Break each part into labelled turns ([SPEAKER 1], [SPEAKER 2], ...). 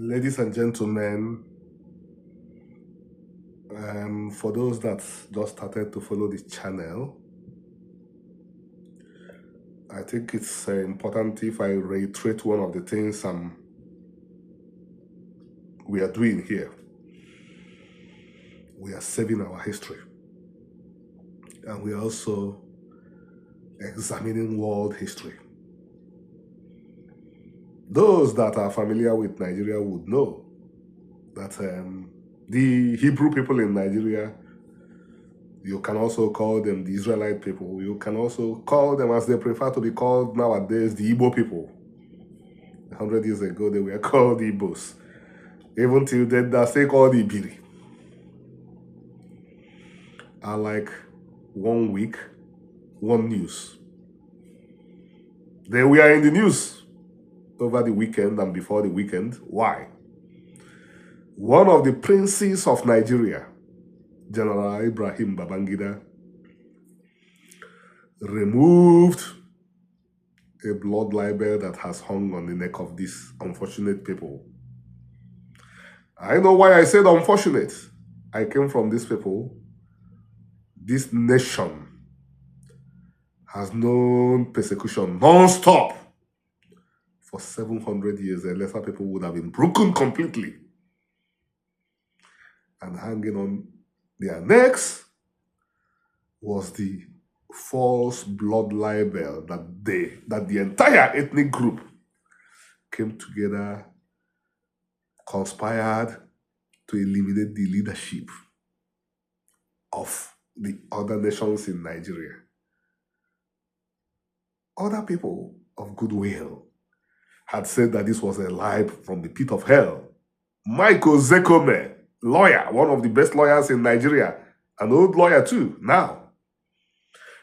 [SPEAKER 1] Ladies and gentlemen, for those that just started to follow the channel, I think it's important if I reiterate one of the things we are doing here. We are saving our history, and we are also examining world history. Those that are familiar with Nigeria would know that the Hebrew people in Nigeria, you can also call them the Israelite people. You can also call them, as they prefer to be called nowadays, the Igbo people. 100 years ago, they were called the Igbos. Even till then, they're still called the IBB. Are like 1 week, one news. They were in the news over the weekend and before the weekend. Why? One of the princes of Nigeria, General Ibrahim Babangida, removed a blood libel that has hung on the neck of these unfortunate people. I know why I said unfortunate. I came from these people. This nation has known persecution non-stop for 700 years. The lesser people would have been broken completely and hanging on their necks was the false blood libel that the entire ethnic group came together, conspired to eliminate the leadership of the other nations in Nigeria. Other people of goodwill had said that this was a lie from the pit of hell. Michael Zekome, lawyer, one of the best lawyers in Nigeria, an old lawyer too, now,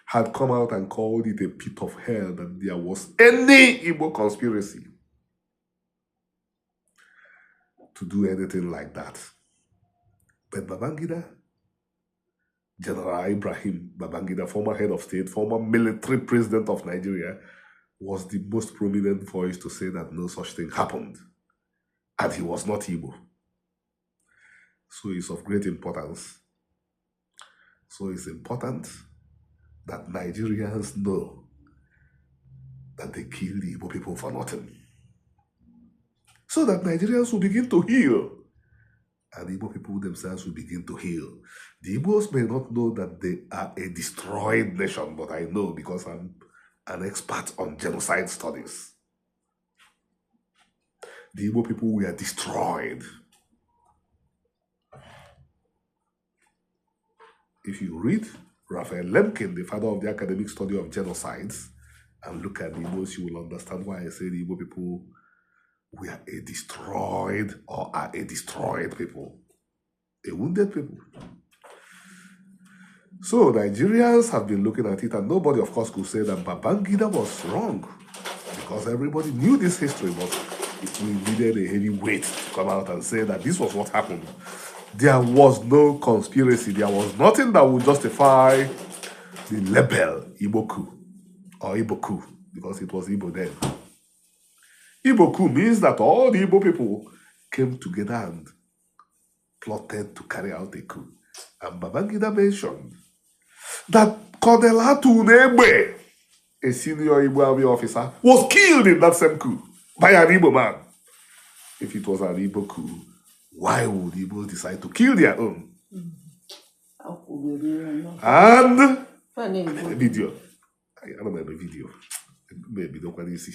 [SPEAKER 1] had come out and called it a pit of hell, that there was any Igbo conspiracy to do anything like that. But Babangida, General Ibrahim Babangida, former head of state, former military president of Nigeria, was the most prominent voice to say that no such thing happened. And he was not Igbo. So it's of great importance. So it's important that Nigerians know that they killed the Igbo people for nothing. So that Nigerians will begin to heal. And the Igbo people themselves will begin to heal. The Igbos may not know that they are a destroyed nation, but I know because I'm an expert on genocide studies. The Igbo people were destroyed. If you read Raphael Lemkin, the father of the academic study of genocides, and look at the Igbos, you will understand why I say the Igbo people were a destroyed or are a destroyed people, a wounded people. So Nigerians have been looking at it, and nobody, of course, could say that Babangida was wrong, because everybody knew this history, but we needed a heavy weight to come out and say that this was what happened. There was no conspiracy. There was nothing that would justify the label Igbo coup or Igbo coup, because it was Igbo then. Igbo coup means that all the Igbo people came together and plotted to carry out a coup. And Babangida mentioned that Colonel Atunegbe, a senior Igbo army officer, was killed in that same coup by an Igbo man. If it was an Igbo coup, why would Igbo decide to kill their own? And a video. I don't know a video. Maybe don't want to see.